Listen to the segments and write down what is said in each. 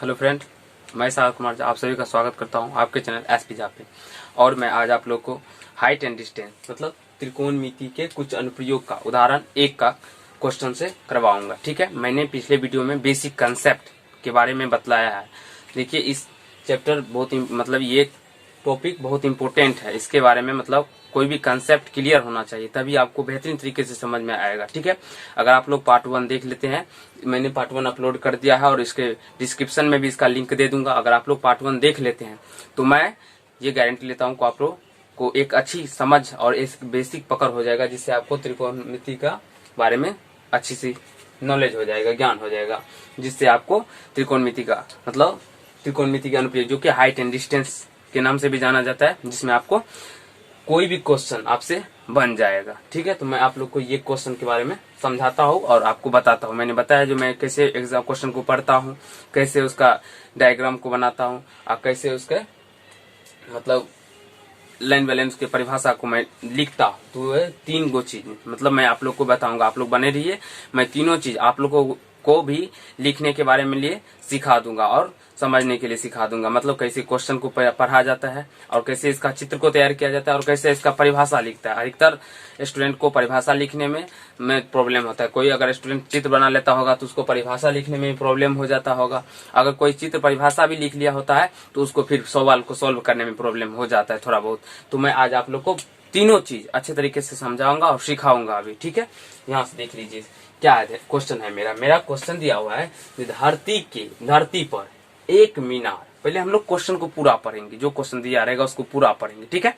Hello friend, मैं सागर कुमार आप सभी का स्वागत करता हूं आपके चैनल एसपी जा पे। और मैं आज आप लोग को हाइट एंड डिस्टेंस मतलब त्रिकोणमिति के कुछ अनुप्रयोग का उदाहरण 1 का क्वेश्चन से करवाऊंगा। ठीक है, मैंने पिछले वीडियो में बेसिक कंसेप्ट के बारे में बतलाया है। देखिए, इस चैप्टर बहुत मतलब ये टॉपिक बहुत इंपॉर्टेंट है। इसके बारे में मतलब कोई भी कंसेप्ट क्लियर होना चाहिए, तभी आपको बेहतरीन तरीके से समझ में आएगा। ठीक है, अगर आप लोग पार्ट 1 देख लेते हैं, मैंने पार्ट 1 अपलोड कर दिया है और इसके डिस्क्रिप्शन में भी इसका लिंक दे दूंगा। अगर आप लोग पार्ट 1 देख लेते हैं तो मैं ये गारंटी लेता हूँ कि आप लोग को एक अच्छी समझ और एक बेसिक पकड़ हो जाएगा, जिससे आपको त्रिकोणमिति का बारे में अच्छी सी नॉलेज हो जाएगा, ज्ञान हो जाएगा, जिससे आपको त्रिकोणमिति का मतलब त्रिकोणमिति के अनुप्रयोग जो कि हाइट एंड डिस्टेंस के नाम से भी जाना जाता है, जिसमें आपको कोई भी क्वेश्चन आपसे बन जाएगा। ठीक है, तो मैं आप लोग को ये क्वेश्चन के बारे में समझाता हूँ और आपको बताता हूँ। मैंने बताया जो मैं कैसे एग्जाम क्वेश्चन को पढ़ता हूँ, कैसे उसका डायग्राम को बनाता हूँ और कैसे उसके मतलब लाइन बैलेंस की परिभाषा को मैं लिखता हूँ। तो ये 3 गो चीज मतलब मैं आप लोग को बताऊंगा। आप लोग बने रहिए, मैं तीनों चीज आप लोगों को भी लिखने के बारे में लिए सिखा दूंगा और समझने के लिए सिखा दूंगा। मतलब कैसे क्वेश्चन को पढ़ा जाता है और कैसे इसका चित्र को तैयार किया जाता है और कैसे इसका परिभाषा लिखता है। अधिकतर स्टूडेंट को परिभाषा लिखने में प्रॉब्लम होता है। कोई अगर स्टूडेंट चित्र बना लेता होगा तो उसको परिभाषा लिखने में प्रॉब्लम हो जाता होगा। अगर कोई चित्र परिभाषा भी लिख लिया होता है तो उसको फिर सवाल को सोल्व करने में प्रॉब्लम हो जाता है थोड़ा बहुत। तो मैं आज आप लोग को तीनों चीज अच्छे तरीके से समझाऊंगा और सिखाऊंगा अभी। ठीक है, यहाँ से देख लीजिए क्या क्वेश्चन है। मेरा क्वेश्चन दिया हुआ है, धरती पर एक मीनार। पहले हम लोग क्वेश्चन को पूरा पढ़ेंगे, जो क्वेश्चन दिया रहेगा उसको पूरा पढ़ेंगे। ठीक है,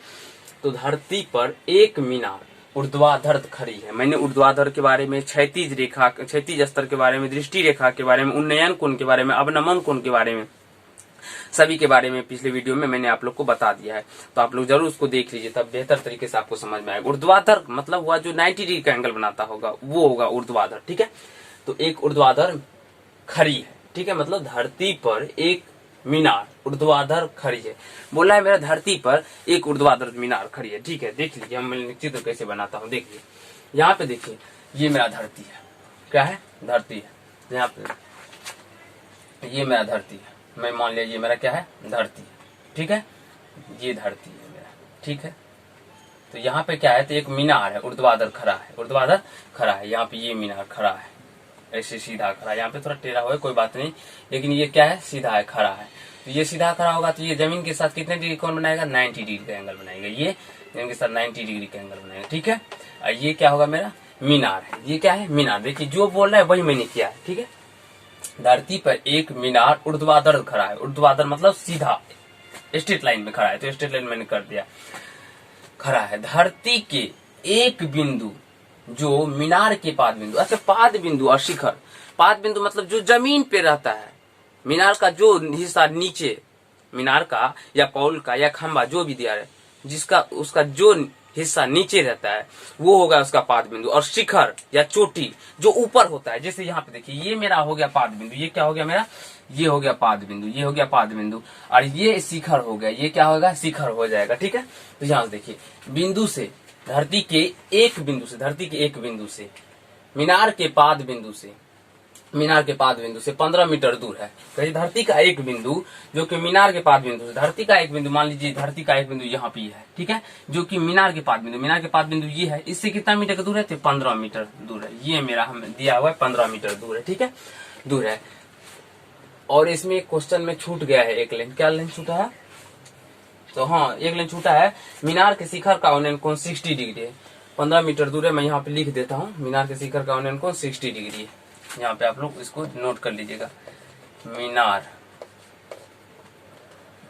तो धरती पर एक मीनार ऊर्ध्वाधर खड़ी है। मैंने ऊर्ध्वाधर के बारे में, क्षैतिज स्तर के बारे में, दृष्टि रेखा के बारे में, उन्नयन कोण के बारे में, अवनमन कोण के बारे में, सभी के बारे में पिछले वीडियो में मैंने आप लोग को बता दिया है। तो आप लोग जरूर उसको देख लीजिए, तब बेहतर तरीके से आपको समझ में आएगा। ऊर्ध्वाधर मतलब हुआ जो 90 डिग्री का एंगल बनाता होगा, वो होगा ऊर्ध्वाधर। ठीक है, तो एक ऊर्ध्वाधर खड़ी है। ठीक है, मतलब धरती पर एक मीनार ऊर्ध्वाधर खड़ी है। बोला है मेरा धरती पर एक ऊर्ध्वाधर मीनार खड़ी है। ठीक है, देख लीजिए हम चित्र कैसे बनाता हूँ। देखिए यहाँ पे, देखिए ये मेरा धरती है। क्या है? धरती है। यहाँ पे ये मेरा धरती है। मैं मान लिया ये मेरा क्या है? धरती है। ठीक है, ये धरती है मेरा। ठीक है, तो यहाँ पे क्या है? तो एक मीनार है, ऊर्ध्वाधर खड़ा है। ऊर्ध्वाधर खड़ा है, यहाँ पे ये मीनार खड़ा है, ऐसे सीधा खड़ा है। यहाँ पे थोड़ा टेढ़ा हुआ है, कोई बात नहीं, लेकिन ये क्या है? सीधा है, खड़ा है। तो ये सीधा खड़ा होगा तो ये जमीन के साथ कितने डिग्री कोण बनाएगा? 90 डिग्री का एंगल बनाएगा। ये जमीन के साथ 90 डिग्री का एंगल बनाएगा। ठीक है, और ये क्या होगा? मेरा मीनार है। ये क्या है? मीनार। देखिए जो बोल रहा है वही मैंने किया है। ठीक है, धरती पर एक मीनार ऊर्ध्वाधर खड़ा है। ऊर्ध्वाधर मतलब सीधा स्ट्रेट लाइन में खड़ा है, तो स्ट्रेट लाइन मैंने कर दिया, खड़ा है। धरती के एक बिंदु जो मीनार के पाद बिंदु, अच्छा पाद बिंदु और शिखर। पाद बिंदु मतलब जो जमीन पे रहता है, मीनार का जो हिस्सा नीचे, मीनार का या पौल का या खंबा जो भी दिया है, जिसका उसका जो हिस्सा नीचे रहता है वो होगा उसका पाद बिंदु। और शिखर या चोटी जो ऊपर होता है, जैसे यहाँ पे देखिए ये मेरा हो गया पाद बिंदु। ये क्या हो गया मेरा? ये हो गया पाद बिंदु। ये हो गया पाद बिंदु और ये शिखर हो गया। ये क्या होगा? शिखर हो जाएगा। ठीक है, तो यहाँ से देखिए बिंदु से, धरती के एक बिंदु से, धरती के एक बिंदु से मीनार के पाद बिंदु से, मीनार के पाद बिंदु से 15 मीटर दूर है। कहीं धरती का एक बिंदु जो कि मीनार के पाद बिंदु से, धरती का एक बिंदु, मान लीजिए धरती का एक बिंदु यहाँ पे है। ठीक है, जो कि मीनार के पाद बिंदु, मीनार के पाद बिंदु ये है, इससे कितना मीटर का दूर है? तो 15 मीटर दूर है। ये मेरा हमें दिया हुआ है 15 मीटर दूर है। ठीक है, दूर है। और इसमें क्वेश्चन में छूट गया है एक लाइन। क्या लाइन छूटा है? तो हाँ, एक लाइन छूटा है। मीनार के शिखर का उन्नयन कोण 60 डिग्री है। 15 मीटर दूर है। मैं यहाँ पे लिख देता हूँ, मीनार के शिखर का उन्नयन कोण 60 डिग्री है। यहाँ पे आप लोग इसको नोट कर लीजिएगा। मीनार,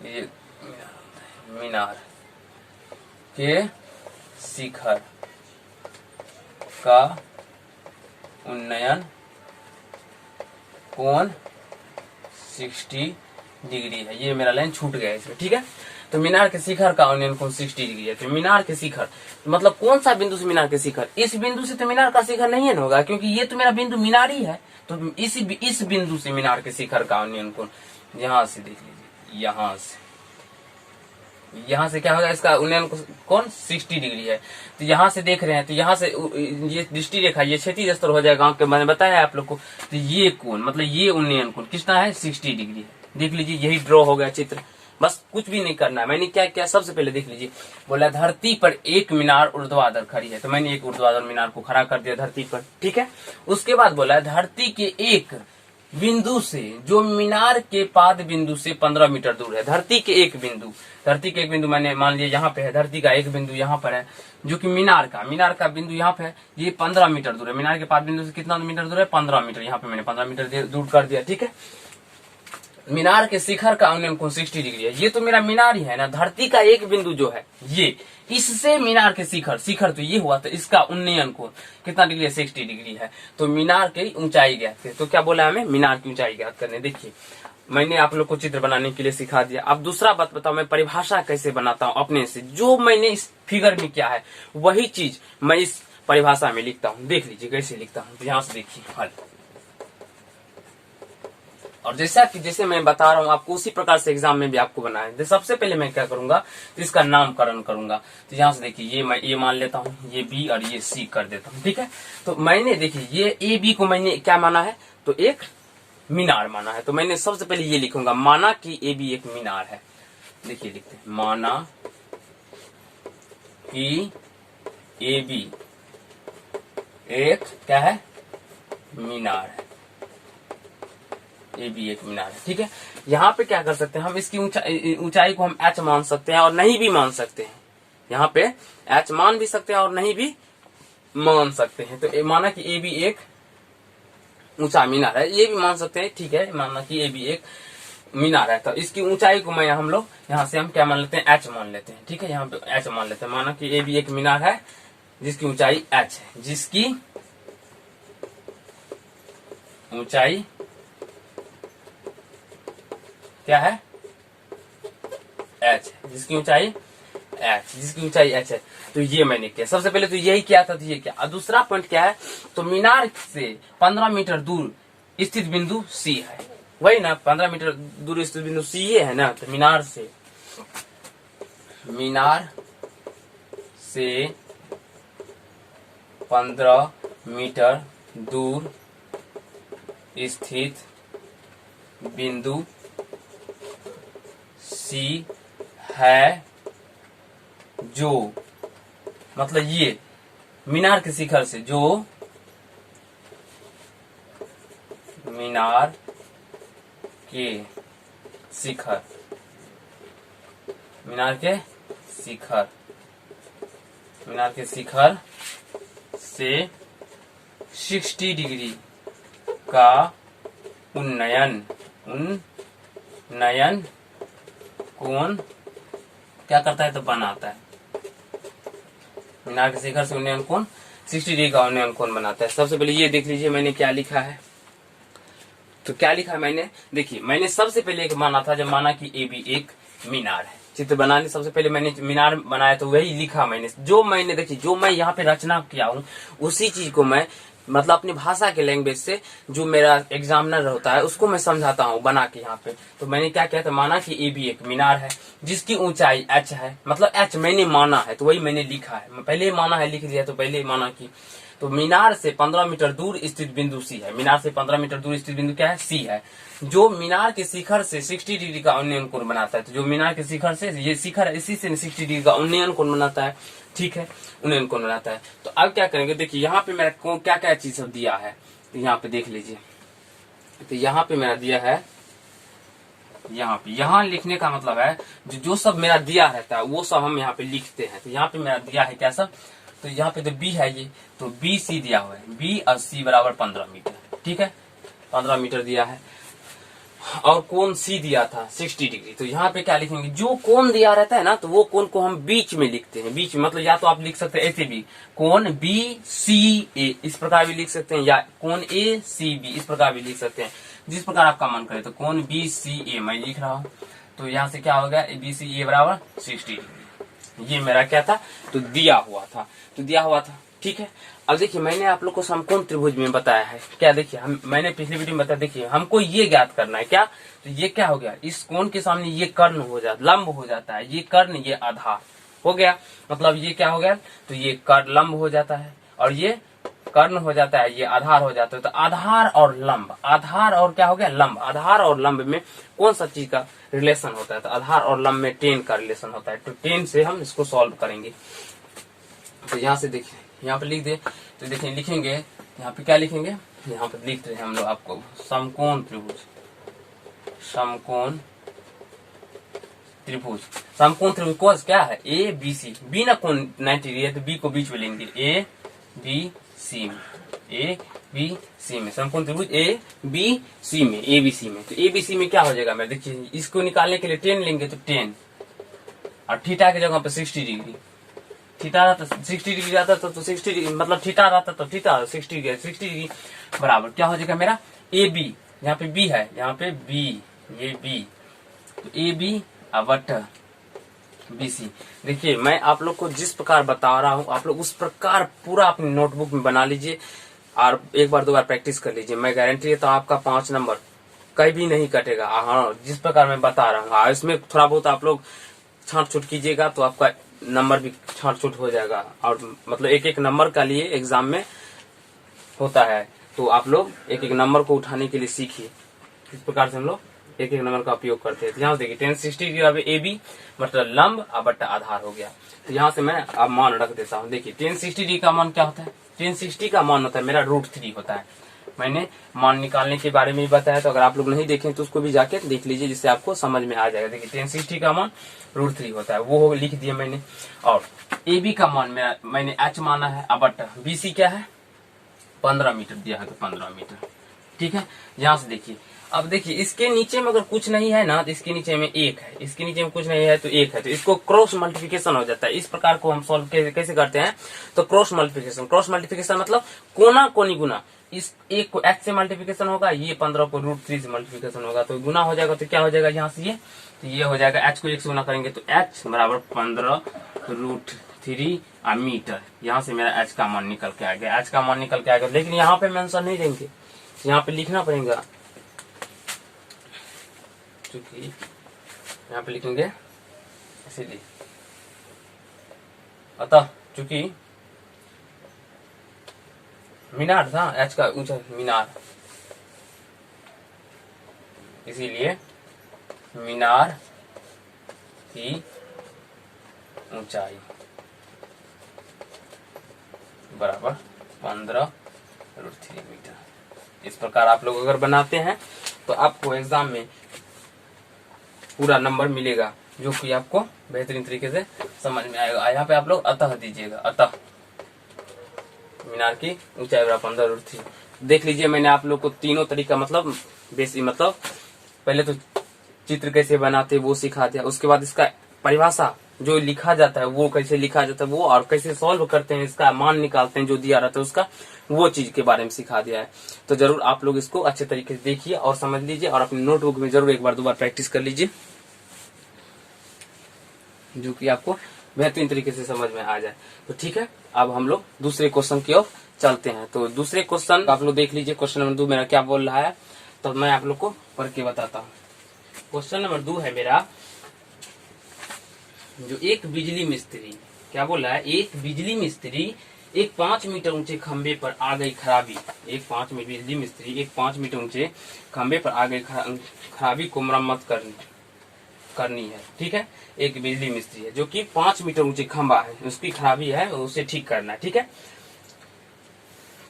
ये मीनार के शिखर का उन्नयन कोण 60 डिग्री है। ये मेरा लाइन छूट गया इसमें। ठीक है, तो मीनार के शिखर का उन्नयन कोण 60 डिग्री है। तो मीनार के शिखर मतलब कौन सा बिंदु से मीनार के शिखर? इस बिंदु से तो मीनार का शिखर नहीं है होगा, क्योंकि ये तो मेरा बिंदु मीनार ही है। तो इस बिंदु से मीनार के शिखर का उन्नयन कोण, यहाँ से देख लीजिए, यहाँ से क्या होगा? इसका उन्नयन कोण 60 डिग्री है। तो यहाँ से देख रहे हैं, तो यहाँ से ये दृष्टि रेखा, ये क्षैतिज स्तर हो जाएगा। मैंने बताया आप लोग को। तो ये कोण मतलब ये उन्नयन कोण कितना है? 60 डिग्री है। देख लीजिए यही ड्रॉ हो गया चित्र, बस कुछ भी नहीं करना है। मैंने क्या किया, सबसे पहले देख लीजिए, बोला धरती पर एक मीनार ऊर्ध्वाधर खड़ी है, तो मैंने एक ऊर्ध्वाधर मीनार को खड़ा कर दिया धरती पर, ठीक है। उसके बाद बोला धरती के एक बिंदु से, जो मीनार के पाद बिंदु से 15 मीटर दूर है, धरती के एक बिंदु मैंने मान लिया यहाँ पे है, धरती का एक बिंदु यहाँ पर है, जो कि मीनार का बिंदु यहाँ पे है, ये 15 मीटर दूर है। मीनार के पाद बिंदु से कितना मीटर दूर है, 15 मीटर, यहाँ पे मैंने 15 मीटर दूर कर दिया, ठीक है। मीनार के शिखर का उन्नयन कोण 60 डिग्री है, ये तो मेरा मीनार ही है ना, धरती का एक बिंदु जो है ये, इससे मीनार के शिखर तो ये हुआ, तो इसका उन्नयन कोण कितना डिग्री है, 60 डिग्री है। तो मीनार की ऊंचाई ज्ञात है, तो क्या बोला हमें, मीनार की ऊंचाई ज्ञात करने। देखिए मैंने आप लोग को चित्र बनाने के लिए सिखा दिया। अब दूसरा बात बताओ, मैं परिभाषा कैसे बनाता हूँ अपने से, जो मैंने इस फिगर में किया है वही चीज मैं इस परिभाषा में लिखता हूँ। देख लीजिए कैसे लिखता हूँ, ध्यान से देखिए हल। और जैसे मैं बता रहा हूँ आपको, उसी प्रकार से एग्जाम में भी आपको बनाना है। सबसे पहले मैं क्या करूंगा, तो इसका नामकरण करूंगा। तो यहाँ से देखिए, ये मैं ये मान लेता हूँ, ये बी और ये सी कर देता हूँ, ठीक है। तो मैंने देखिए ये ए बी को मैंने क्या माना है, तो एक मीनार माना है। तो मैंने सबसे पहले ये लिखूंगा, माना कि ए बी एक मीनार है। देखिए लिखते हैं, माना कि ए बी एक क्या है, मीनार है, ए भी एक मीनार है, ठीक है। यहाँ पे क्या कर सकते हैं हम, इसकी ऊंचाई को हम h मान सकते हैं और नहीं भी मान सकते हैं। यहाँ पे h मान भी सकते हैं और नहीं भी मान सकते हैं। तो माना कि ए भी एक ऊंचा मीनार है, ये भी मान सकते हैं, ठीक है। माना कि ए भी एक मीनार है, तो इसकी ऊंचाई को मैं हम लोग यहाँ से हम क्या मान लेते हैं, h मान लेते हैं, ठीक है। यहाँ पे h मान लेते हैं। माना कि ए भी एक मीनार है जिसकी ऊंचाई h है, जिसकी ऊंचाई क्या है, h, जिसकी ऊंचाई h है। तो ये मैंने किया, सबसे पहले तो यही किया था, तो ये क्या। और दूसरा पॉइंट क्या है, तो मीनार से 15 मीटर दूर स्थित बिंदु C है, वही ना, 15 मीटर दूर स्थित बिंदु C ये है ना। तो मीनार से 15 मीटर दूर स्थित बिंदु C है, जो मतलब ये मीनार के शिखर से, जो मीनार के शिखर से 60 डिग्री का उन्नयन कोण क्या करता है, तो बनाता है। मीनार के शिखर से उन्नयन कोण 60 डिग्री का उन्नयन कोण बनाता है। सबसे पहले ये देख लीजिए मैंने क्या लिखा है। तो क्या लिखा है मैंने, देखिए मैंने सबसे पहले एक माना था, जब माना कि ए बी एक मीनार है। चित्र बनाने सबसे पहले मैंने मीनार बनाया, तो वही लिखा मैंने। जो मैंने देखिए, जो मैं यहाँ पे रचना किया हूँ उसी चीज को मैं मतलब अपनी भाषा के लैंग्वेज से, जो मेरा एग्जामिनर होता है उसको मैं समझाता हूँ बना के यहाँ पे। तो मैंने क्या किया था, माना कि ए भी एक मीनार है जिसकी ऊंचाई h है, मतलब h मैंने माना है, तो वही मैंने लिखा है। मैं पहले माना है लिख दिया, तो पहले माना कि तो मीनार से 15 मीटर दूर स्थित बिंदु C है। मीनार से 15 मीटर दूर स्थित बिंदु क्या है, C है, जो मीनार के शिखर से 60 डिग्री का उन्नयन कोण बनाता है। तो जो मीनार के शिखर से, ये शिखर इसी से 60 डिग्री का उन्नयन कोण बनाता है, ठीक है, उन्नयन कोण बनाता है। तो अब क्या करेंगे, देखिए यहाँ पे मेरा कौन क्या क्या चीज सब दिया है, तो यहाँ पे देख लीजिए। तो यहाँ पे मेरा दिया है, यहाँ लिखने का मतलब है जो सब मेरा दिया रहता है वो सब हम यहाँ पे लिखते हैं। तो यहाँ पे मेरा दिया है क्या सब, तो यहाँ पे तो बी है ये, तो बी सी दिया हुआ है, बी और सी बराबर 15 मीटर, ठीक है, 15 मीटर दिया है। और कोण सी दिया था 60 डिग्री। तो यहाँ पे क्या लिखेंगे, जो कोण दिया रहता है ना, तो वो कोण को हम बीच में लिखते हैं। बीच में मतलब या तो आप लिख सकते हैं ऐसे भी, कोण बी सी ए इस प्रकार भी लिख सकते हैं, या कोण ए सी बी इस प्रकार भी लिख सकते हैं, जिस प्रकार आपका मन करे। तो कोण बी सी ए मैं लिख रहा हूँ, तो यहाँ से क्या हो गया, बी सी ए बराबर 60 डिग्री। ये मेरा क्या था, तो दिया हुआ था, ठीक है। अब देखिए मैंने आप लोग को समकोण त्रिभुज में बताया है क्या, देखिए मैंने पिछली वीडियो में बताया, देखिए हमको ये ज्ञात करना है क्या, तो ये क्या हो गया, इस कोण के सामने ये कर्ण हो जाता, लंब हो जाता है, ये कर्ण ये आधार हो गया, मतलब ये क्या हो गया, तो ये कर्ण लंब हो जाता है और ये कर्ण हो जाता है, ये आधार हो जाता है। तो आधार और लंब, आधार और क्या हो गया, लंब। आधार और लंब में कौन सा चीज का रिलेशन होता है, तो आधार और लंब में टेन का रिलेशन होता है। तो टेन से हम इसको सॉल्व करेंगे। तो यहाँ से देखिए, यहाँ पे लिख दे, तो देखिए लिखेंगे, यहाँ पे क्या लिखेंगे, यहाँ पे लिखते हैं हम लोग आपको समकोण त्रिभुज, समकोण त्रिभुज। समकोण त्रिभुज कोण क्या है, ए बी सी, बी ना कोण 90 डिग्री है, तो बी को बीच में लेंगे, ए बी सी में, ए बी सी में, समकोण त्रिभुज ए बी सी में, ए बी सी में। तो ए बी सी में क्या हो जाएगा, मैं देखिए इसको निकालने के लिए 10 लेंगे, तो 10 और थीटा की जगह पे 60 डिग्री, थीटा रहता 60 डिग्री आता तो 60 डिग्री मतलब थीटा रहता तो थीटा 60 डिग्री बराबर क्या हो जाएगा मेरा, ए बी, यहाँ पे बी है, यहाँ पे बी, ये बी, तो A B but B C. देखिए मैं आप लोग को जिस प्रकार बता रहा हूँ, आप लोग उस प्रकार पूरा अपनी नोटबुक में बना लीजिए और एक बार दो बार प्रैक्टिस कर लीजिए। मैं गारंटी देता हूँ आपका 5 नंबर कहीं भी नहीं कटेगा। हाँ, जिस प्रकार मैं बता रहा हूँ, इसमें थोड़ा बहुत आप लोग छांट छूट कीजिएगा तो आपका नंबर भी छांट छूट हो जाएगा। और मतलब एक एक नंबर का लिए एग्जाम में होता है, तो आप लोग एक एक नंबर को उठाने के लिए सीखिए। इस प्रकार से हम लोग एक एक नंबर का उपयोग करते हैं। तो यहाँ देखिए 1060 डिग्री अब ए बी मतलब लंब बट्टा आधार हो गया। तो यहाँ से मैं अब मान रख देता हूँ। देखिए 1060 डिग्री का मान क्या होता है, 1060 का मान होता है मेरा √3 होता है। मैंने मान निकालने के बारे में भी बताया, तो अगर आप लोग नहीं देखें तो उसको भी जाके देख लीजिए, जिससे आपको समझ में आ जाएगा। देखिए 1060 का मान √3 होता है, वो लिख दिया मैंने। और ए बी का मान मेरा मैंने h माना है, बट बी सी क्या है 15 मीटर दिया है, तो 15 मीटर। ठीक है, यहाँ से देखिए, अब देखिए इसके नीचे में अगर कुछ नहीं है ना, तो इसके नीचे में 1 है, इसके नीचे में कुछ नहीं है तो 1 है, तो इसको क्रॉस मल्टीप्लिकेशन हो जाता है। इस प्रकार को हम सॉल्व कैसे करते हैं, तो क्रॉस मल्टीप्लिकेशन। क्रॉस मल्टीप्लिकेशन मतलब कोना कोनी गुना। इस एक को h से मल्टीप्लिकेशन होगा, ये 15 को √3 से मल्टीप्लिकेशन होगा, तो गुना हो जाएगा। तो क्या हो जाएगा यहाँ से ये, तो ये हो जाएगा h को 1 से गुना करेंगे तो h बराबर 15 √3 मीटर। यहाँ से मेरा h का मान निकल के आ गया, h का मान निकल के आ गया। लेकिन यहाँ पे मेंशन नहीं देंगे, यहाँ पे लिखना पड़ेगा, क्योंकि यहाँ पे लिखेंगे इसीलिए। अतः चूंकि मीनार था, एच का ऊंचा मीनार, इसीलिए मीनार की ऊंचाई बराबर 15 √3 मीटर। इस प्रकार आप लोग अगर बनाते हैं तो आपको एग्जाम में पूरा नंबर मिलेगा, जो कि आपको बेहतरीन तरीके से समझ में आएगा। यहाँ पे आप लोग अतः दीजिएगा, अतः मीनार की ऊंचाई बराबर 15 √3। देख लीजिए मैंने आप लोग को तीनों तरीका मतलब बेसिक मतलब पहले तो चित्र कैसे बनाते वो सिखा दिया, उसके बाद इसका परिभाषा जो लिखा जाता है वो कैसे लिखा जाता है वो, और कैसे सॉल्व करते हैं, इसका मान निकालते हैं जो दिया रहता है उसका, वो चीज के बारे में सिखा दिया है। तो जरूर आप लोग इसको अच्छे तरीके से देखिए और समझ लीजिए, और अपनी नोटबुक में जरूर एक बार दो बार प्रैक्टिस कर लीजिए, जो कि आपको बेहतरीन तरीके से समझ में आ जाए। तो ठीक है, अब हम लोग दूसरे क्वेश्चन की ओर चलते हैं। तो दूसरे क्वेश्चन आप लोग देख लीजिए, क्वेश्चन नंबर 2 मेरा क्या बोल रहा है, तो मैं आप लोग को पढ़ के बताता हूँ। क्वेश्चन नंबर 2 है मेरा, जो एक बिजली मिस्त्री क्या बोल रहा है, एक बिजली मिस्त्री एक 5 मीटर ऊंचे खंबे पर आ गई खराबी, बिजली मिस्त्री एक 5 मीटर ऊंचे खंबे पर आ गई खराबी को मरम्मत करनी है। ठीक है, एक बिजली मिस्त्री है जो कि 5 मीटर ऊंचे खंबा है, उसकी खराबी है, उसे ठीक करना है। ठीक है,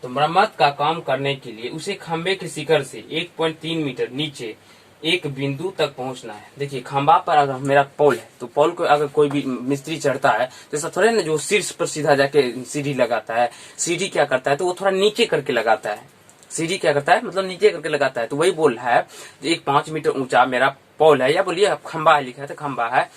तो मरम्मत का काम करने के लिए उसे खंबे के शिखर से 1.3 मीटर नीचे एक बिंदु तक पहुंचना है। देखिए खंबा पर अगर मेरा पोल है, तो पोल को अगर कोई भी मिस्त्री चढ़ता है तो ऐसा थोड़े ना जो शीर्ष पर सीधा जाके सीढ़ी लगाता है, सीढ़ी क्या करता है तो वो थोड़ा नीचे करके लगाता है, सीढ़ी क्या करता है मतलब नीचे करके लगाता है। तो वही बोल रहा है, एक 5 मीटर ऊंचा मेरा पोल है, या बोलिए खंबा है, लिखा है तो खंबा है,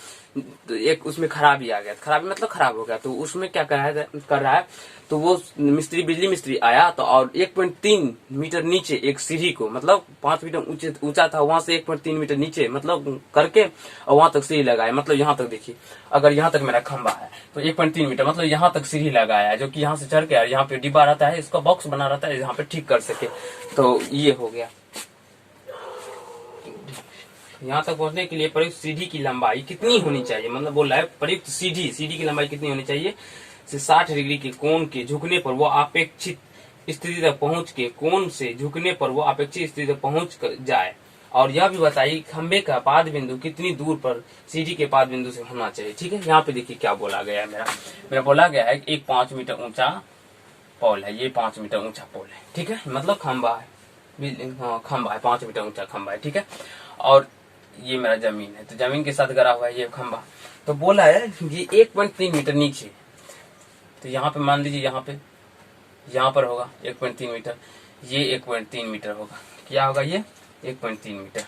तो एक उसमें खराबी आ गया, खराबी मतलब खराब हो गया, तो उसमें क्या कर रहा है, तो वो बिजली मिस्त्री आया तो और 1.3 मीटर नीचे एक सीढ़ी को, मतलब 5 मीटर ऊंचा था, वहां से 1.3 मीटर नीचे मतलब करके और वहां तक सीढ़ी लगाया। मतलब यहाँ तक देखिए, अगर यहाँ तक मेरा खंबा है तो 1.3 मीटर मतलब यहाँ तक सीढ़ी लगाया है, जो कि यहाँ से चढ़ के यहाँ पे डिब्बा रहता है, इसका बॉक्स बना रहता है, यहाँ पे ठीक कर सके। तो ये हो गया। यहाँ तक पहुंचने के लिए प्रयुक्त सीढ़ी की लंबाई कितनी होनी चाहिए, मतलब बोल रहा है प्रयुक्त सीढ़ी की लंबाई कितनी होनी चाहिए, से 60 डिग्री के कोण के झुकने पर वो अपेक्षित स्थिति तक पहुंच के कोण से झुकने पर वो अपेक्षित स्थिति तक पहुंच जाए। और यह भी बताइए खंबे का पाद बिंदु कितनी दूर पर सीढ़ी के पाद बिंदु से होना चाहिए। ठीक है, यहाँ पे देखिए क्या बोला गया है। मेरा बोला गया है एक 5 मीटर ऊंचा पोल है, ये 5 मीटर ऊंचा पोल है। ठीक है, मतलब खंबा है, खंबा है, 5 मीटर ऊंचा खंबा है। ठीक है, और ये मेरा जमीन है, तो जमीन के साथ गड़ा हुआ है ये खंबा। तो बोला है ये 1.3 मीटर नीचे, तो यहाँ पे मान लीजिए यहाँ पर होगा 1.3 मीटर, ये 1.3 मीटर होगा। क्या होगा ये 1.3 मीटर,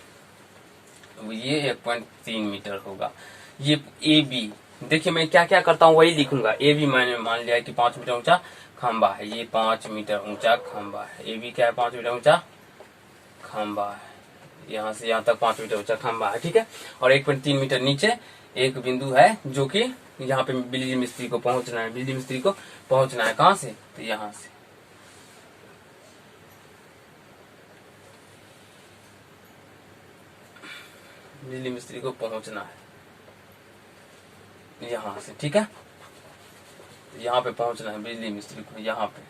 ये 1.3 मीटर होगा। ये ए बी, देखिए मैं क्या क्या करता हूँ वही लिखूंगा। ए बी मैंने मान लिया कि 5 मीटर ऊंचा खंबा है, ये 5 मीटर ऊंचा खंबा है। ए बी क्या है, 5 मीटर ऊंचा खंबा है, यहाँ से यहाँ तक 5 मीटर ऊंचा खंबा है। ठीक है, और 1.3 मीटर नीचे एक बिंदु है जो कि यहाँ पे बिजली मिस्त्री को पहुंचना है। बिजली मिस्त्री को पहुंचना है कहाँ से, तो यहाँ से। बिजली मिस्त्री को पहुंचना है यहाँ से। ठीक है, यहाँ पे पहुंचना है बिजली मिस्त्री को, यहाँ पे,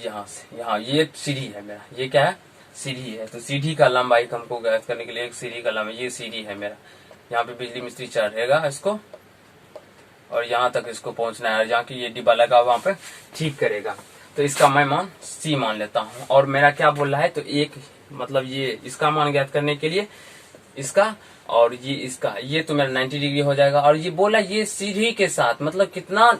यहाँ से यहाँ। ये सीढ़ी है मेरा, ये क्या है, सीढ़ी है। तो सीढ़ी का लंबाई हमको ज्ञात करने के लिए एक सीढ़ी का लंबाई, ये सीढ़ी है मेरा। यहाँ पे बिजली मिस्त्री चढ़ेगा इसको और यहाँ तक इसको पहुंचना है, और जहाँ की ये डिब्बा लगा वहां पे ठीक करेगा। तो इसका मैं मान सी मान लेता हूँ। और मेरा क्या बोल रहा है, तो एक मतलब ये इसका मान ज्ञात करने के लिए इसका और ये इसका, ये तो मेरा 90 डिग्री हो जाएगा। और ये बोला ये सीढ़ी के साथ, मतलब कितना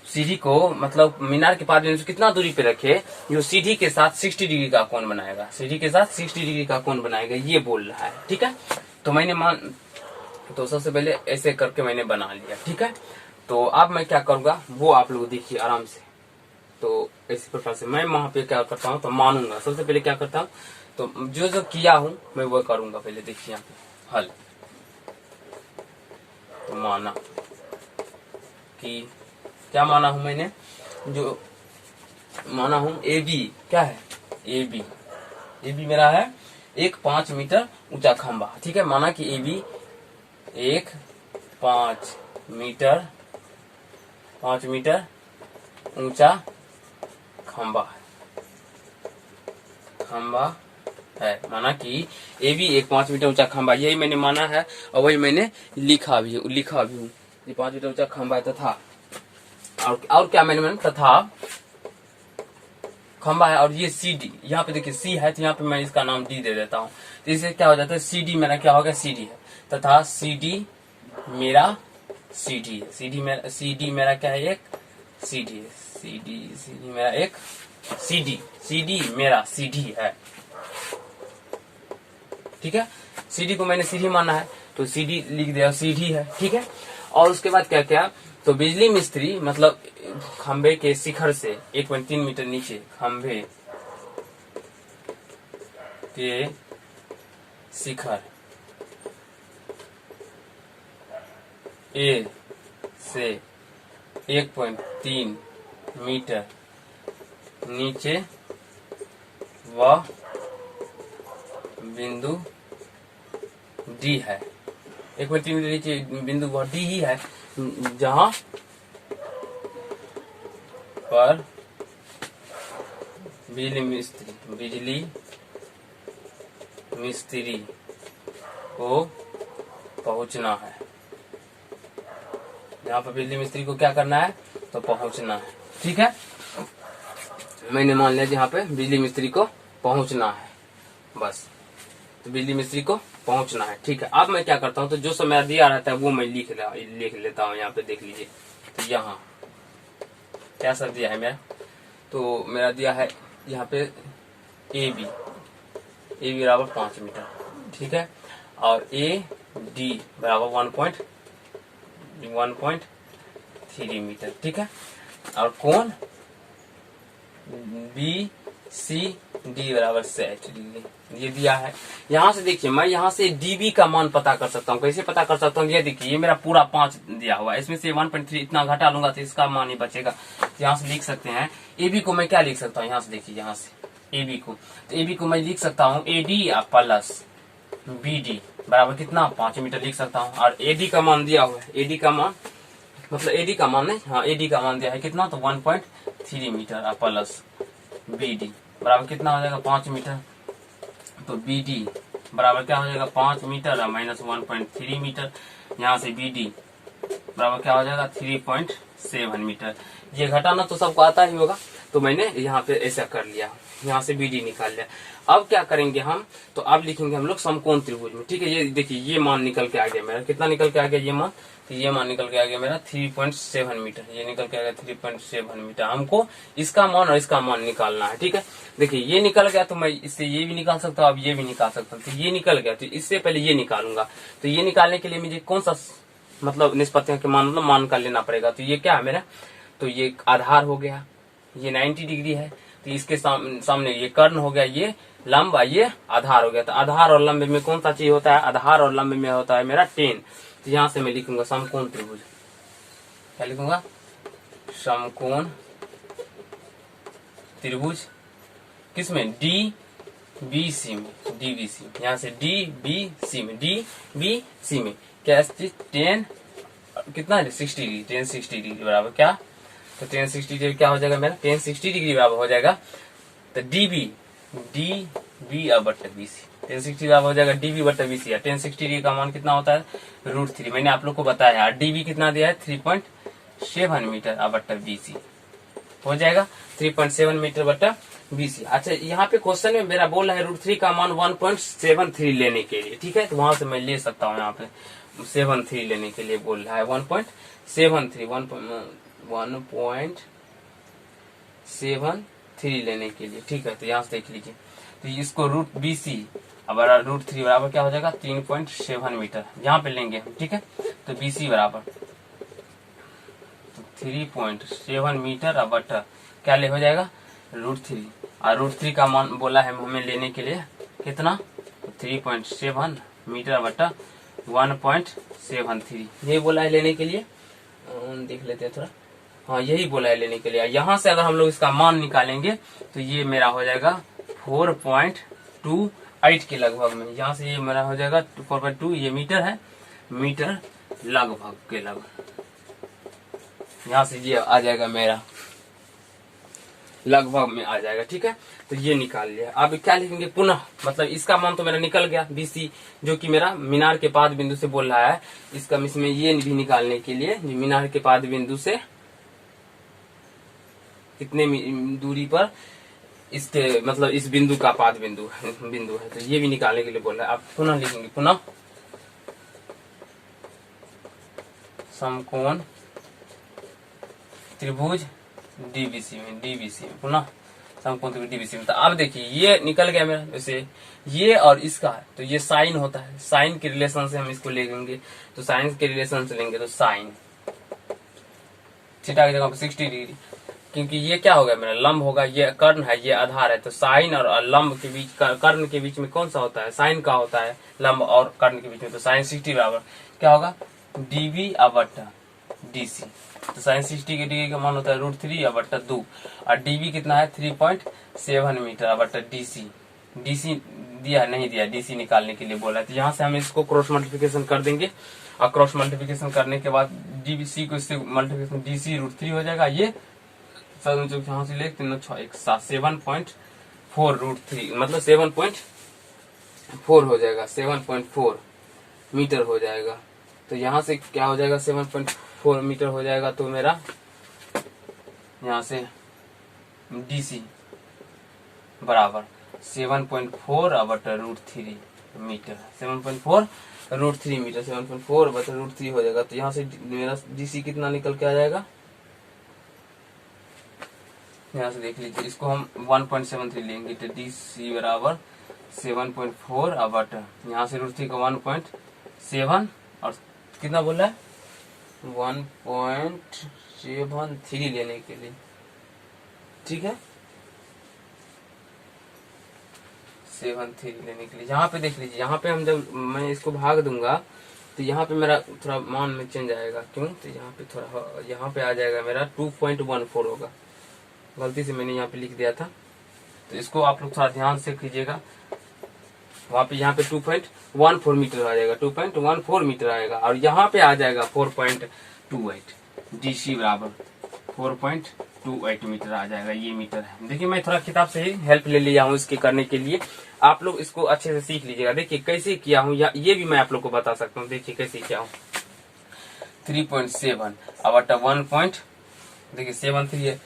सीढ़ी को, मतलब मीनार के पास बिंदु से कितना दूरी पे रखे, जो सीढ़ी के साथ 60 डिग्री का कोण बनाएगा, सीढ़ी के साथ 60 डिग्री का कोण बनाएगा, ये बोल रहा है। ठीक है, तो मैंने तो सबसे पहले ऐसे करके मैंने बना लिया। ठीक है, तो अब मैं क्या करूंगा वो आप लोग देखिए आराम से। तो इस प्रकार से मैं वहां पे क्या करता हूँ, तो मानूंगा। सबसे पहले क्या करता हूँ, तो जो किया हूँ मैं वो करूंगा। पहले देखिए यहाँ पे हल, तो माना कि क्या माना हूं मैंने, जो माना हूं ए बी, क्या है ए बी मेरा है एक 5 मीटर ऊंचा खंबा। ठीक है, माना कि ए बी एक 5 मीटर ऊंचा खंबा है। माना कि ए बी एक 5 मीटर ऊंचा खंबा, यही मैंने माना है और वही मैंने लिखा भी हूँ। ये 5 मीटर ऊंचा खंबा है तथा और क्या मैंने तथा खंबा है। और ये सी डी, यहाँ पे देखिए सी है, तो यहाँ पे मैं इसका नाम डी दे देता हूँ। तो इससे क्या हो जाता है, सी डी मेरा क्या होगा, सी डी है, तथा सी डी मेरा सीढ़ी है। सीढ़ी मेरा क्या है, एक सीढ़ी है। सीढ़ी मेरा एक सीढ़ी मेरा सीढ़ी है। ठीक है, सीढ़ी को मैंने सीढ़ी माना है, तो सीढ़ी लिख दिया, सीढ़ी है। ठीक है, और उसके बाद क्या क्या, तो बिजली मिस्त्री मतलब खंबे के शिखर से 1.3 मीटर नीचे खंबे के शिखर ए से 1.3 मीटर नीचे वह बिंदु डी है। 1.3 मीटर नीचे बिंदु वह डी ही है, जहां पर बिजली मिस्त्री को पहुंचना है। यहाँ पर बिजली मिस्त्री को क्या करना है, तो पहुंचना है। ठीक है, मैंने मान लिया यहाँ पे बिजली मिस्त्री को पहुंचना है, बस। तो बिजली मिस्त्री को पहुंचना है। ठीक है, अब मैं क्या करता हूँ, तो जो समय दिया रहता है वो मैं लिख लेता हूँ। यहाँ पे देख लीजिए, तो यहाँ क्या सब दिया है मेरा, तो मेरा दिया है यहाँ पे ए बी बराबर 5 मीटर। ठीक है, और ए डी बराबर 1.3 मीटर। ठीक है, और कोण बी सी डी बराबर 60 डिग्री ये दिया है। यहाँ से देखिए, मैं यहाँ से डीबी का मान पता कर सकता हूँ। कैसे पता कर सकता हूँ, ये देखिए, ये मेरा पूरा 5 दिया हुआ है, इसमें से 1.3 इतना घटा लूंगा तो इसका मान ही बचेगा। यहाँ से लिख सकते हैं ए बी को मैं क्या लिख सकता हूँ, यहाँ से देखिए, यहाँ से ए बी को, तो ए बी को मैं लिख सकता हूँ A D plus B D बराबर कितना, 5 मीटर लिख सकता हूँ। और ए डी का मान दिया हुआ है, ए डी का मान मतलब ए डी का मान नहीं, हाँ ए डी का मान दिया है कितना, तो 1.3 मीटर प्लस बी डी बराबर कितना हो जाएगा 5 मीटर। तो बी डी बराबर क्या हो जाएगा 5 मीटर और माइनस 1.3 मीटर। यहाँ से बी डी बराबर क्या हो जाएगा 3.7 मीटर। ये घटाना तो सबको आता ही होगा, तो मैंने यहाँ पे ऐसा कर लिया, यहाँ से बी डी निकाल लिया। अब क्या करेंगे हम, तो अब लिखेंगे हम लोग समकोण त्रिभुज में। ठीक है, ये देखिए ये मान निकल के आ गया मेरा, कितना निकल के आ गया ये मान, तो ये मान निकल के आ गया मेरा 3.7 मीटर, ये निकल के आ गया 3.7 मीटर। हमको इसका मान और इसका मान निकालना है। ठीक है, देखिए ये निकल गया तो मैं इससे ये भी निकाल सकता हूँ, अब ये भी निकाल सकता हूँ। तो ये निकल गया तो इससे पहले ये निकालूंगा। तो ये निकालने के लिए मुझे कौन सा मतलब निष्पत्तियों के मान मतलब मान का लेना पड़ेगा। तो ये क्या है मेरा, तो ये आधार हो गया, ये 90 डिग्री है, तो इसके सामने ये कर्ण हो गया, ये लंब, ये आधार हो गया। तो आधार और लंब में कौन सा चीज होता है, आधार और लंब में होता है मेरा टेन। तो यहाँ से मैं लिखूंगा समकोण त्रिभुज, क्या लिखूंगा, समकोण त्रिभुज किसमें, डी बी सी में, डी बी सी, यहाँ से डी बी सी में, डी बी सी में क्या टेन कितना है 60 डिग्री, 1060 डिग्री बराबर क्या, तो 1060 डिग्री क्या हो जाएगा मेरा 1060 डिग्री बराबर हो जाएगा। तो डी बी अब बट्टा बी सी, 1060 बराबर हो जाएगा डी बी बट्टा बी सी। 1060 डिग्री का मान कितना होता है √3, मैंने आप लोग को बताया। डी बी कितना दिया है 3.7 मीटर अब बट्टा बी सी हो जाएगा 3.7 मीटर बट्टा बी सी। अच्छा, यहाँ पे क्वेश्चन में मेरा बोल रहा है √3 का मान 1.73 लेने के लिए। ठीक है, तो वहां से मैं ले सकता हूँ, यहाँ पे 73 लेने के लिए बोल रहा है 1.73 लेने के लिए। ठीक है, तो यहाँ से देख लीजिए, तो इसको √BC अब √3 बराबर क्या हो जाएगा 3.7 मीटर यहाँ पे लेंगे हम। ठीक है, तो BC बराबर 3.7 मीटर अब बटा क्या ले हो जाएगा √3, और √3 का मान बोला है हमें लेने के लिए कितना 3.7 मीटर बटा 1.73 यही बोला है लेने के लिए। देख लेते हैं थोड़ा, हाँ यही बोला है लेने के लिए। यहाँ से अगर हम लोग इसका मान निकालेंगे तो ये मेरा हो जाएगा 4.28 के लगभग में। यहाँ से ये मेरा हो जाएगा 4.2, ये मीटर है, मीटर लगभग के लगभग यहाँ से ये आ जाएगा मेरा लगभग में आ जाएगा। ठीक है, तो ये निकाल लिया। अब क्या लिखेंगे पुनः, मतलब इसका मान तो मेरा निकल गया BC जो कि मेरा मीनार के पाद बिंदु से बोल रहा है। इसका इसमें ये भी निकालने के लिए मीनार के पाद बिंदु से कितने दूरी पर इसके मतलब इस बिंदु का पाद बिंदु है, तो ये भी निकालने के लिए बोल रहा है। अब पुनः लिखेंगे, पुनः समकोण त्रिभुज DBC में पुनः समकोण त्रिभुज DBC में। तो अब देखिए ये निकल गया मेरा, जैसे ये और इसका है तो ये साइन होता है, साइन के रिलेशन से हम इसको लेंगे। तो साइन के रिलेशन से लेंगे तो साइन थीटा की जगह पर 60 डिग्री, क्योंकि ये क्या होगा मेरा लंब होगा, ये कर्ण है, ये आधार है। तो साइन और लंब के बीच कर्ण के बीच में कौन सा होता है, साइन का होता है लंब और कर्ण के बीच में। तो साइन 60 बराबर क्या होगा DB बट्टा DC। तो साइन 60 के डिग्री का मान होता है √3 बट्टा 2, और DB कितना है 3.7 मीटर बट्टा DC दिया नहीं दिया, DC निकालने के लिए बोला है। तो यहाँ से हम इसको क्रॉस मल्टीप्लिकेशन कर देंगे, और क्रॉस मल्टीप्लिकेशन करने के बाद DBC को इससे मल्टीप्लिकेशन DC √3 हो जाएगा। ये यहाँ से ले 7.4 √3 मतलब 7.4 हो जाएगा, 7.4 मीटर हो जाएगा। तो यहाँ से क्या हो जाएगा 7.4 मीटर हो जाएगा। तो मेरा यहाँ से DC बराबर 7.4 बटा √3 मीटर, 7.4 √3 मीटर, 7.4 बटा √3 हो जाएगा। तो यहाँ से मेरा DC कितना निकल के आ जाएगा, यहाँ से देख लीजिए, इसको हम 1.73 लेंगे तो DC बराबर 7.4 बटा यहाँ से √3 का 1.7 और कितना बोल रहा है 1.73 लेने के लिए। ठीक है, 73 लेने के लिए यहाँ पे देख लीजिए, यहाँ पे हम जब मैं इसको भाग दूंगा तो यहाँ पे मेरा थोड़ा मान में चेंज आएगा। क्यों, तो यहाँ पे थोड़ा यहाँ पे आ जाएगा मेरा 2.14 होगा, गलती से मैंने यहाँ पे लिख दिया था। तो इसको आप लोग थोड़ा ध्यान से कीजिएगा, वहाँ पे यहाँ पे 2.14 मीटर आ जाएगा, 2.14 मीटर आएगा, और यहाँ पे आ जाएगा 4.28 DC बराबर 4.28 मीटर आ जाएगा। ये मीटर है। देखिए मैं थोड़ा किताब से ही हेल्प ले लिया हूँ इसके करने के लिए। आप लोग इसको अच्छे से सीख लीजिएगा। देखिए कैसे किया हूँ, या ये भी मैं आप लोग को बता सकता हूँ। देखिए कैसे किया हूँ। 3.7 अब 1 देखिए 73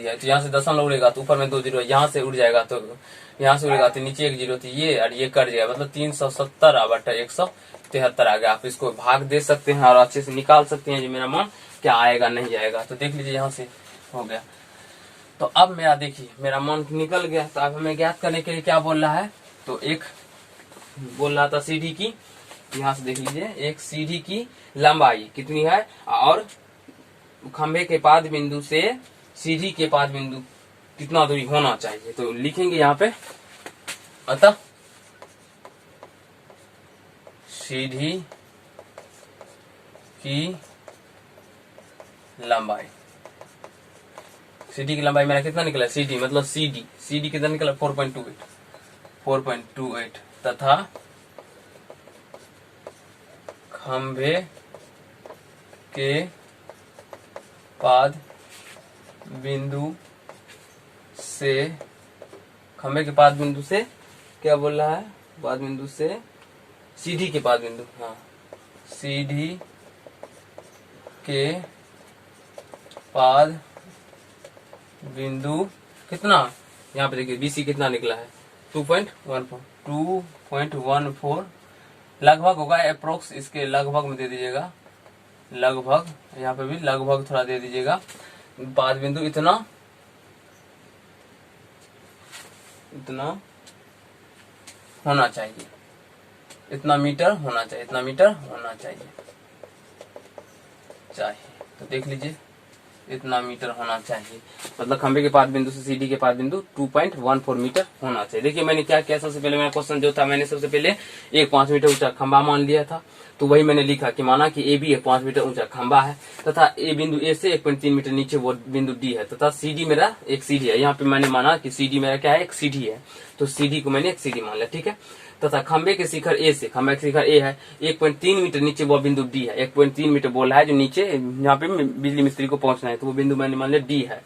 है तो यहाँ से दशमलव उड़ेगा तो ऊपर में 2 जीरो, यहाँ से उड़ जाएगा तो यहाँ से उड़ेगा तो नीचे 1 जीरो, तो ये और ये कट जाएगा, मतलब 370 अब 173 आ गया। आप इसको भाग दे सकते हैं और अच्छे से निकाल सकते हैं जो मेरा मान क्या आएगा नहीं आएगा। तो देख लीजिए यहाँ से हो गया। तो अब मेरा देखिए मेरा मान निकल गया। तो अब हमें ज्ञात करने के लिए क्या बोल रहा है, तो एक बोल रहा था सीढ़ी की, यहाँ से देख लीजिए एक सीढ़ी की लंबाई कितनी है और खंभे के पाद बिंदु से सीढ़ी के पाद बिंदु कितना दूरी होना चाहिए। तो लिखेंगे यहाँ पे, अतः सीढ़ी की लंबाई, सीढ़ी की लंबाई मेरा कितना निकला, सीढ़ी मतलब सीढ़ी कितना निकला 4.28 तथा खंभे के पाद बिंदु से, खंभे के पाद बिंदु से क्या बोल रहा है, पाद बिंदु से सीढ़ी के पाद बिंदु, हाँ सीढ़ी के पाद बिंदु कितना, यहाँ पे देखिए BC कितना निकला है 2.14 लगभग होगा, अप्रोक्स इसके लगभग में दे दीजिएगा, लगभग यहाँ पे भी लगभग थोड़ा दे दीजिएगा। पाद बिंदु इतना होना चाहिए, इतना मीटर होना चाहिए, इतना मीटर होना चाहिए। तो देख लीजिए इतना मीटर होना चाहिए, मतलब खंभे के पाद बिंदु से सीढ़ी के पाद बिंदु 2.14 मीटर होना चाहिए। देखिए मैंने क्या किया, सबसे पहले मेरा क्वेश्चन जो था, मैंने सबसे पहले एक 5 मीटर ऊंचा खंभा मान लिया था। तो वही मैंने लिखा कि माना कि ए बी एक 5 मीटर ऊंचा खंभा है तथा ए बिंदु ए से 1.3 मीटर नीचे वो बिंदु डी है तथा सीढ़ी मेरा एक सीढ़ी है। यहाँ पे मैंने माना कि सीढ़ी मेरा क्या है, एक सीढ़ी है, तो सीढ़ी को मैंने एक सीढ़ी मान लिया, ठीक है। तथा खंभे के शिखर ए से, खंभे के शिखर ए है 1.3 मीटर नीचे वो बिंदु डी है, 1.3 मीटर बोल रहा है जो नीचे यहाँ पे बिजली मिस्त्री को पहुंचना है, तो वो बिंदु मैंने मान लिया डी है,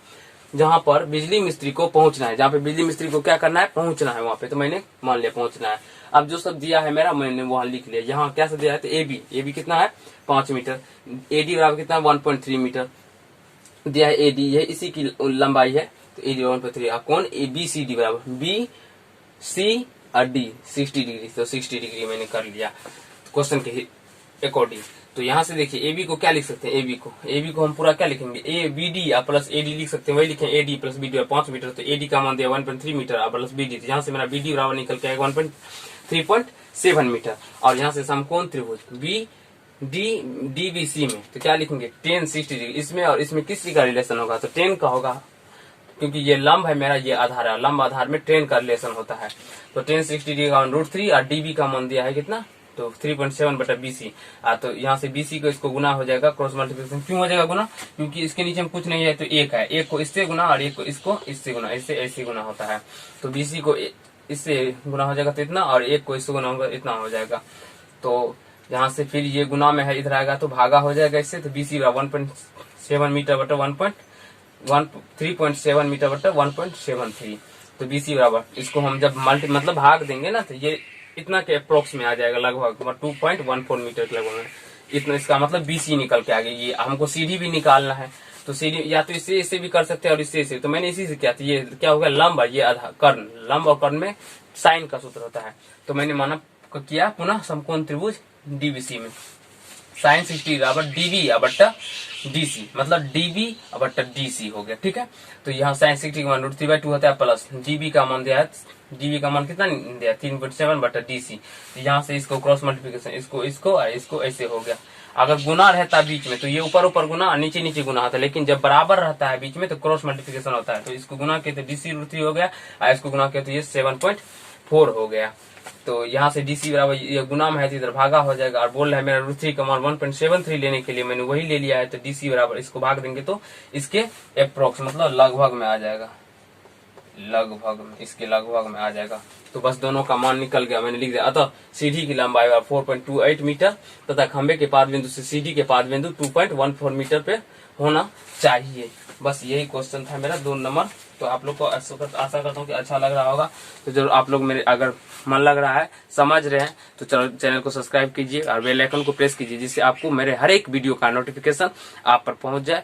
जहां पर बिजली मिस्त्री को पहुंचना है, जहाँ पे बिजली मिस्त्री को क्या करना है, पहुंचना है वहां पे, तो मैंने मान लिया पहुंचना है। अब जो सब दिया है मेरा मैंने वहां लिख लिया। यहाँ क्या सब दिया है, तो ए बी कितना है 5 मीटर, एडी बराबर कितना है 1.3 मीटर दिया है, एडी ये इसी की लंबाई है, तो एडी 1.3। कौन ए बी सी डी बराबर बी सी और डी 60 डिग्री, तो 60 डिग्री मैंने कर लिया क्वेश्चन के अकॉर्डिंग। तो यहाँ से देखिए ए बी को क्या लिख सकते हैं, ए बी को हम पूरा क्या लिखेंगे, A B D plus A D लिख सकते हैं, वही लिखें A D plus B D 5 metre, तो ए डी का मान दिया 1.3 मीटर प्लस बी डी, तो यहाँ से मेरा बी डी बराबर निकल के आएगा 3.7 मीटर। और यहाँ से समकोण त्रिभुज B D D B C में तो क्या लिखेंगे tan 60 डिग्री, इसमें और इसमें किसी का रिलेशन होगा, तो tan का होगा, क्योंकि ये लंब है मेरा, ये आधार है, लंब आधार में tan का रिलेशन होता है। तो tan 60 डिग्री का √3 और dB का मान दिया है कितना, तो 3.7 बटा BC। तो यहाँ से BC को इसको गुना हो जाएगा, क्रॉस मल्टीप्लिकेशन क्यों हो जाएगा गुना, क्योंकि इसके नीचे में कुछ नहीं है, तो एक है, एक को इससे गुना और एक को इसको इससे गुना, इससे ऐसे गुना होता है, तो BC को इससे गुना हो जाएगा तो इतना, और एक को इससे गुना होगा इतना हो जाएगा। तो यहाँ से फिर ये गुना में है, इधर आएगा तो भागा हो जाएगा इससे, तो BC 1.7 मीटर बटा 3.7 मीटर बटा 1.73, तो BC बराबर इसको हम जब मतलब भाग देंगे ना, तो ये इतना के अप्रोक्स में आ जाएगा, लगभग 2.14 मीटर के लगभग इतना। इसका मतलब BC निकल के आ गई। ये हमको सीढ़ी भी निकालना है, तो सीढ़ी या तो इससे भी कर सकते हैं और इससे तो मैंने इसी से किया था। ये क्या हो गया, लंब, ये आधा कर्ण, लंब और कर्ण में साइन का सूत्र होता है, तो मैंने माना किया पुनः समकोण त्रिभुज DBC में साइन 60 बराबर DB बट्टा DC, मतलब DB बट्टा DC हो गया, ठीक है। तो यहाँ साइन 60 का मान √3/2 होता है, प्लस DB का मान दिया है, DB का मान कितना दिया 3.7 बट्टा DC। तो यहाँ से इसको क्रॉस मल्टीप्लिकेशन, इसको ऐसे हो गया। अगर गुना रहता बीच में तो ये ऊपर ऊपर गुना, नीचे नीचे गुना होता है, लेकिन जब बराबर रहता है बीच में तो क्रॉस मल्टीप्लिकेशन होता है। तो इसको गुना किया तो DC √3 हो गया, और इसको गुना किया तो ये 7.4 हो गया। तो यहाँ से DC बराबर ये गुना में है तो इधर भागा हो जाएगा, और बोल रहा है मेरा √3 का मान 1.73 लेने के लिए मैंने वही ले लिया है, तो DC बराबर इसको भाग देंगे तो इसके अप्रोक्स मतलब लगभग में आ जाएगा, लगभग में, इसके लगभग में आ जाएगा। तो बस दोनों का मान निकल गया, मैंने लिख दिया। अतः सीढ़ी की लंबाई 4.28 मीटर तथा खंबे के पाद बिंदु से सीढ़ी के पाद बिंदु 2.14 मीटर पे होना चाहिए। बस यही क्वेश्चन था मेरा 2 नंबर। तो आप लोग को आशा करता हूँ कि अच्छा लग रहा होगा। तो जरूर आप लोग मेरे अगर मन लग रहा है, समझ रहे हैं, तो चैनल को सब्सक्राइब कीजिए और बेल आइकन को प्रेस कीजिए, जिससे आपको मेरे हर एक वीडियो का नोटिफिकेशन आप पर पहुंच जाए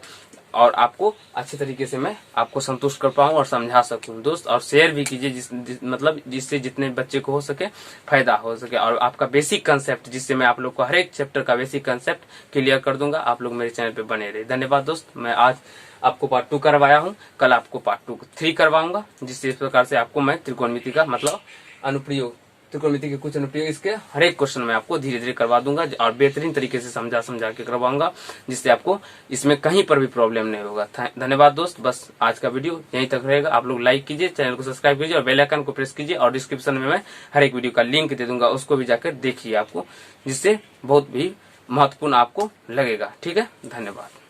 और आपको अच्छे तरीके से मैं आपको संतुष्ट कर पाऊं और समझा सकूं दोस्त। और शेयर भी कीजिए मतलब जिससे जितने बच्चे को हो सके फायदा हो सके। और आपका बेसिक कंसेप्ट, जिससे मैं आप लोग को हर एक चैप्टर का बेसिक कंसेप्ट क्लियर कर दूंगा। आप लोग मेरे चैनल पे बने रहे। धन्यवाद दोस्त। मैं आज आपको पार्ट 2 करवाया हूं, कल आपको पार्ट 3 करवाऊंगा, जिससे इस प्रकार से आपको मैं त्रिकोणमिति का मतलब अनुप्रयोग, त्रिकोणमिति के कुछ अनुप्रयोग इसके हर एक क्वेश्चन में आपको धीरे धीरे करवा दूंगा और बेहतरीन तरीके से समझा के करवाऊंगा, जिससे आपको इसमें कहीं पर भी प्रॉब्लम नहीं होगा। धन्यवाद दोस्त। बस आज का वीडियो यहीं तक रहेगा। आप लोग लाइक कीजिए, चैनल को सब्सक्राइब कीजिए और बेल आइकन को प्रेस कीजिए। और डिस्क्रिप्शन में मैं हर एक वीडियो का लिंक दे दूंगा, उसको भी जाकर देखिए आपको, जिससे बहुत भी महत्वपूर्ण आपको लगेगा। ठीक है, धन्यवाद।